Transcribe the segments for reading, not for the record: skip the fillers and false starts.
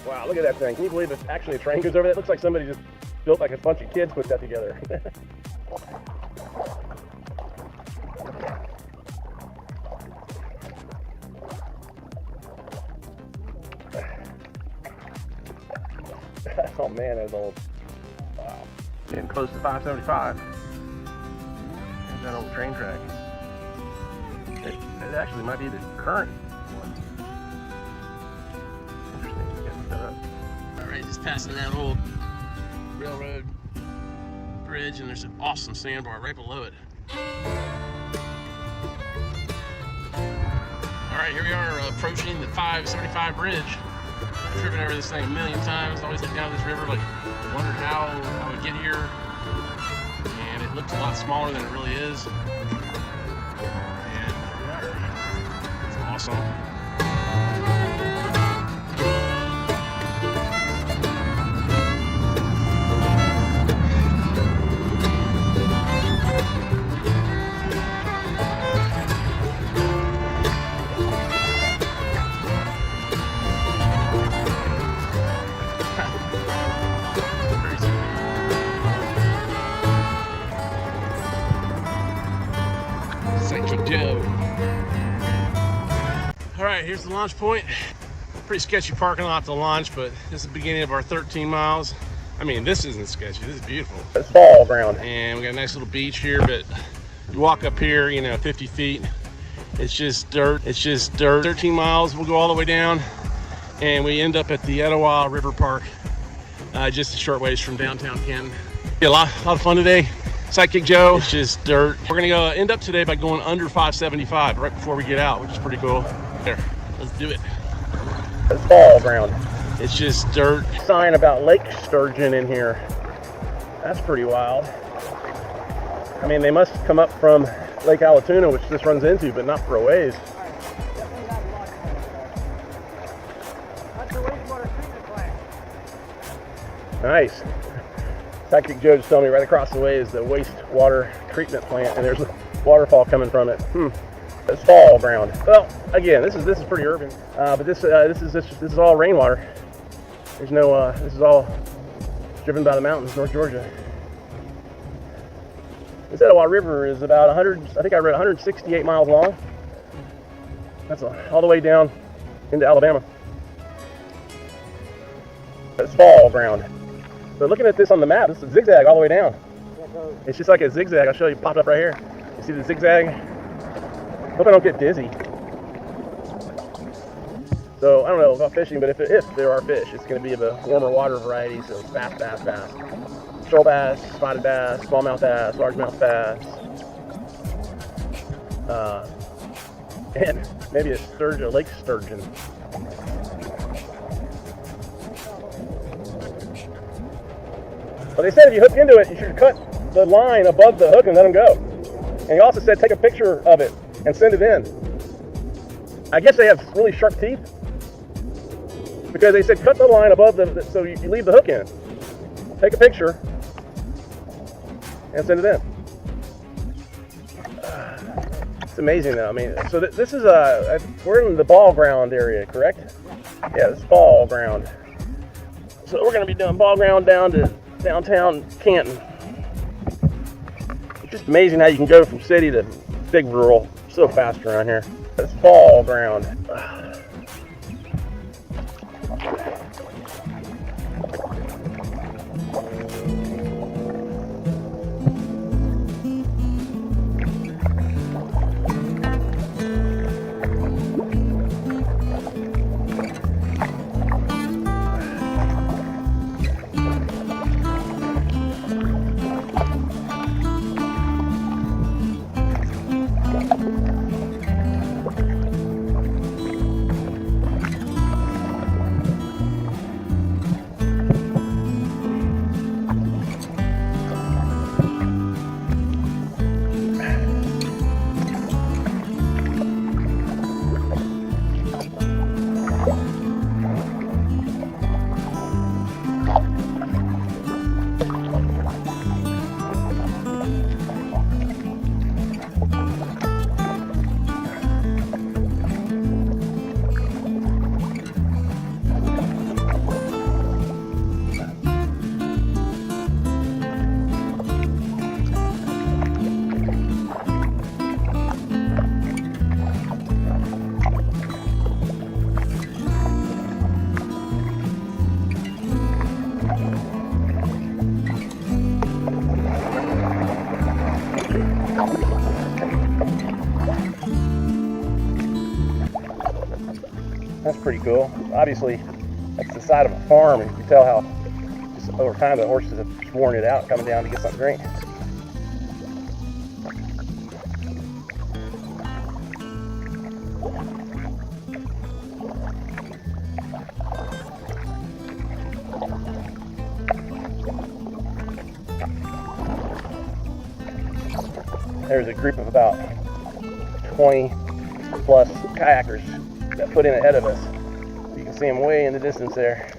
Wow, look at that thing. Can you believe it's actually a train goes over that? It looks like somebody just built like a bunch of kids put that together. Oh man, that's old. Wow. Getting close to 575. There's that old train track. It actually might be the current one. Interesting. Getting set up. Alright, just passing that old railroad bridge, and there's an awesome sandbar right below it. Alright, here we are approaching the 575 bridge. I've driven over this thing a million times. Always look down this river, like wondered how I would get here. And it looks a lot smaller than it really is. And it's awesome. Alright, here's the launch point. Pretty sketchy parking lot to launch, but this is the beginning of our 13 miles. I mean, this isn't sketchy, this is beautiful. It's fall ground. And we got a nice little beach here, but you walk up here, you know, 50 feet. It's just dirt, it's just dirt. 13 miles, we'll go all the way down, and we end up at the Etowah River Park, just a short ways from downtown Canton. A lot of fun today. Sidekick Joe, it's just dirt. We're gonna go end up today by going under 575 right before we get out, which is pretty cool. There, let's do it. It's fall ground. It's just dirt. Sign about lake sturgeon in here. That's pretty wild. I mean, they must come up from Lake Allatoona, which this runs into, but not for a ways. That's the wastewater treatment plant. Nice. Sidekick Joe just told me right across the way is the wastewater treatment plant, and there's a waterfall coming from it. It's fall ground. Well, again, this is pretty urban, but this is all rainwater. There's no this is all driven by the mountains, North Georgia. This Etowah River is about 100. I think I read 168 miles long. That's all the way down into Alabama. It's fall ground. So looking at this on the map, this is a zigzag all the way down. It's just like a zigzag. I'll show you, popped up right here. You see the zigzag? Hope I don't get dizzy. So I don't know about fishing, but if there are fish, it's going to be of a warmer water variety, so fast. Shoal bass, spotted bass, smallmouth bass, largemouth bass, and maybe a sturgeon, a lake sturgeon. Well, they said if you hook into it, you should cut the line above the hook and let them go. And he also said take a picture of it and send it in. I guess they have really sharp teeth, because they said cut the line above so you leave the hook in. Take a picture and send it in. It's amazing though. I mean, so this is we're in the ball ground area, correct? Yeah, it's ball ground. So we're going to be doing ball ground down to downtown Canton. It's just amazing how you can go from city to big rural so fast around here. It's fall ground. cool. Obviously, that's the side of a farm, and you can tell how just over time the horses have worn it out coming down to get something to drink. There's a group of about 20 plus kayakers that put in ahead of us. You can see them way in the distance there.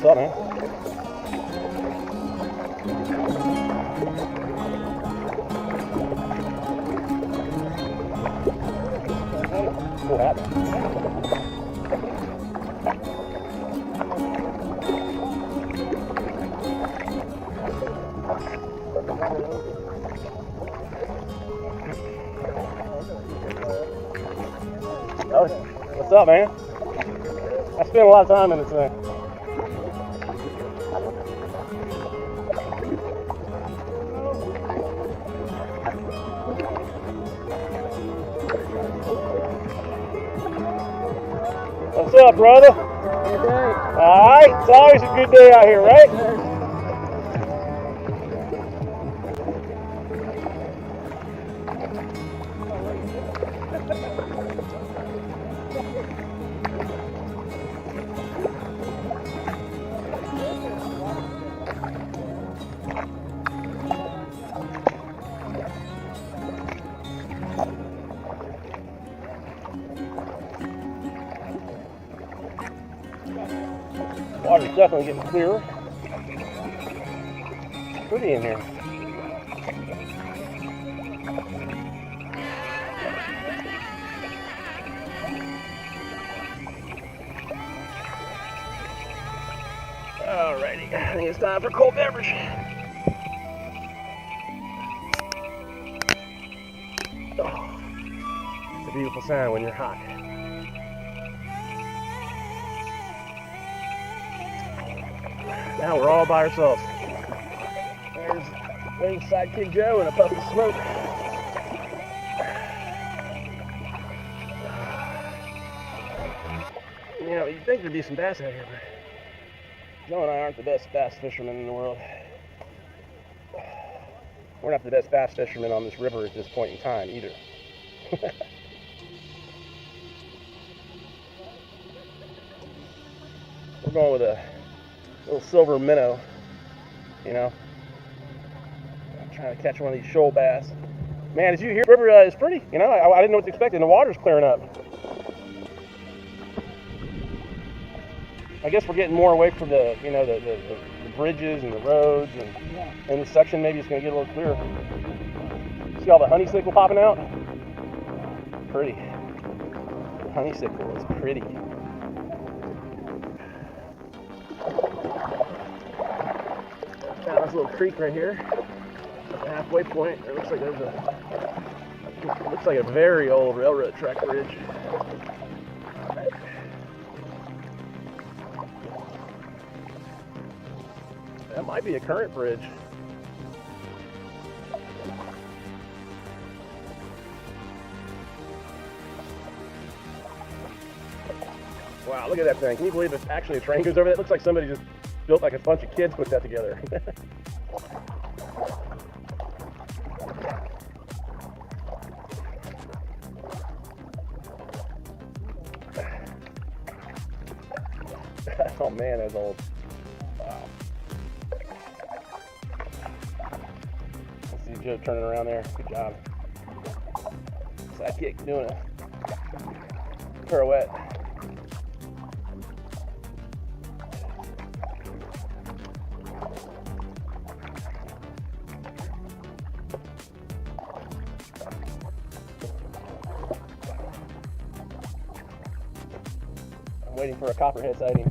What's up, man? Cool hat. Oh, what's up, man? I spent a lot of time in this thing. What's up, brother? Good day. All right, it's always a good day out here, right? Water's definitely getting clearer. Pretty in here. Alrighty, I think it's time for a cold beverage. Oh, it's a beautiful sound when you're hot. Now we're all by ourselves. There's Sidekick Joe and a puff of smoke. You know, you'd think there'd be some bass out here, but Joe and I aren't the best bass fishermen in the world. We're not the best bass fishermen on this river at this point in time either. We're going with a little silver minnow, you know. Trying to catch one of these shoal bass. Man, as you hear, the river is pretty. You know, I didn't know what to expect, and the water's clearing up. I guess we're getting more away from the, you know, the bridges and the roads, and this section maybe it's going to get a little clearer. See all the honeysuckle popping out? Pretty. The honeysuckle is pretty. Now this little creek right here, at the halfway point, it looks like there's a very old railroad track bridge. That might be a current bridge. Wow, look at that thing. Can you believe it's actually a train goes over that? It looks like somebody just built, like a bunch of kids put that together. Oh man, that's old. Wow. I see Joe turning around there. Good job. Sidekick doing a pirouette. I'm waiting for a copperhead sighting.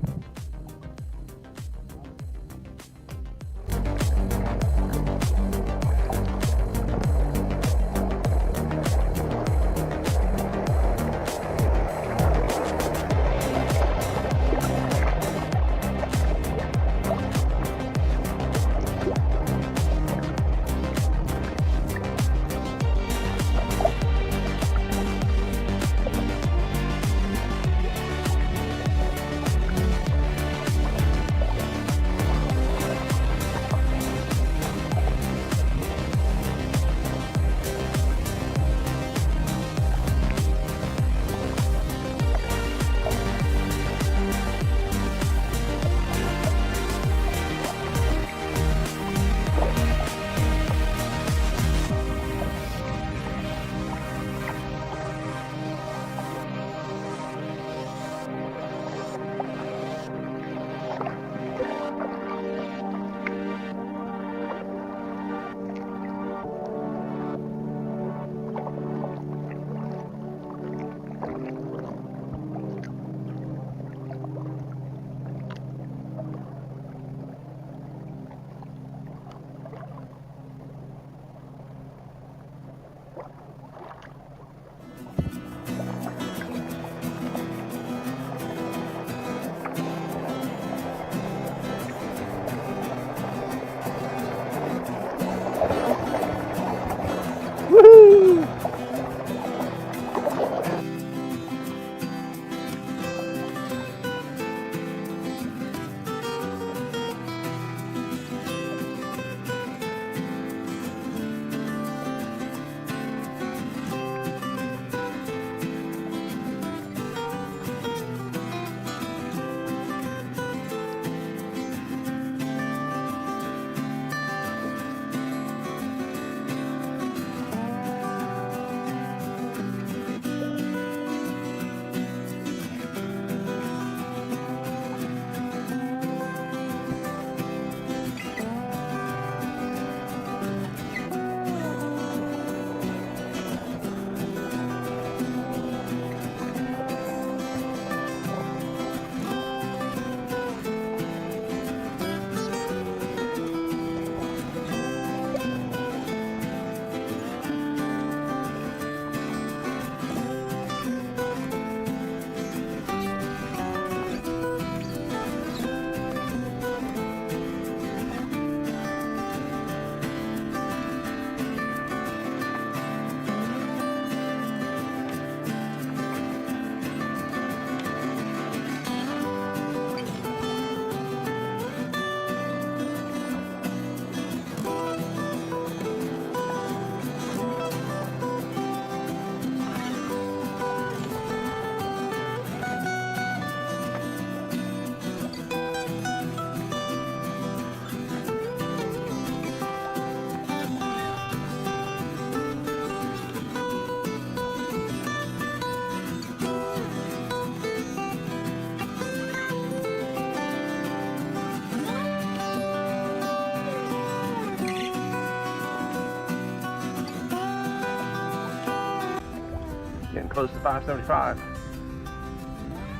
getting close to 575.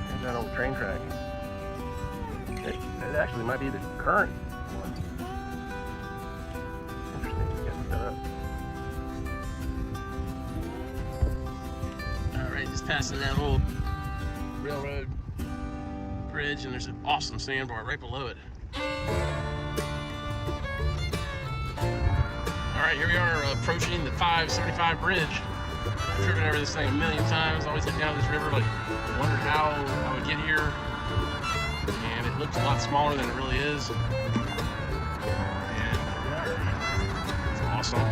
There's that old train track. It actually might be the current one. Interesting. Gotta look that up. Alright, just passing that little railroad bridge, and there's an awesome sandbar right below it. Alright, here we are approaching the 575 bridge. I've driven over this thing a million times, always look down this river like, wondered how I would get here. And it looks a lot smaller than it really is. And it's awesome.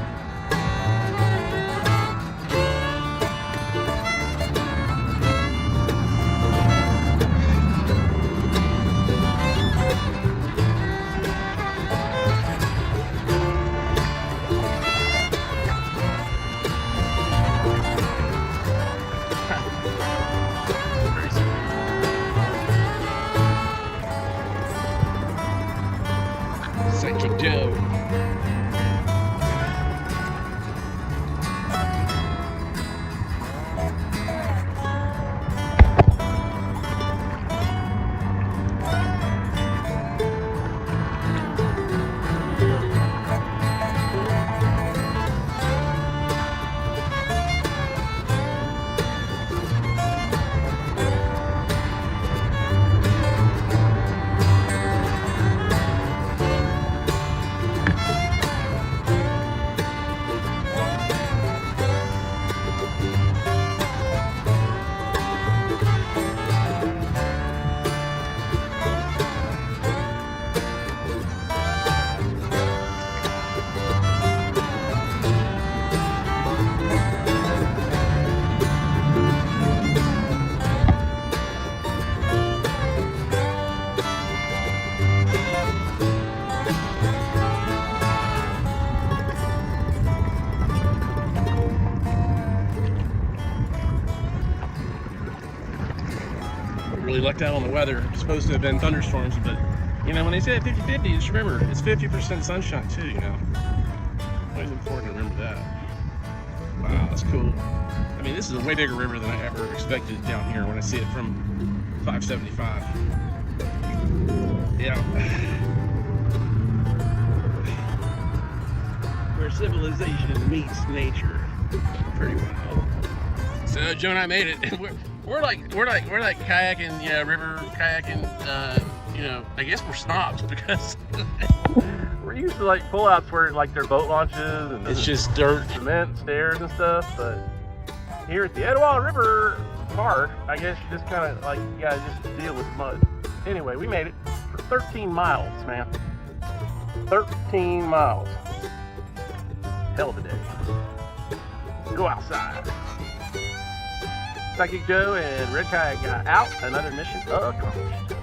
Kayak Guy. Really lucked out on the weather. It's supposed to have been thunderstorms, but you know, when they say 50-50, just remember it's 50% sunshine too, you know. Always important to remember that. Wow, that's cool. I mean, this is a way bigger river than I ever expected down here when I see it from 575. Yeah. Where civilization meets nature. Pretty wild. So Joe and I made it, and we're like kayaking, yeah, river kayaking. You know, I guess we're snobs because We're used to like pullouts where like their boat launches and it's just dirt, cement stairs and stuff. But here at the Etowah River Park, I guess you just kind of like you gotta just deal with mud. Anyway, we made it for 13 miles, man. 13 miles. Hell of a day. Go outside. Psychic Joe and Red Kayak Guy out. Another mission accomplished.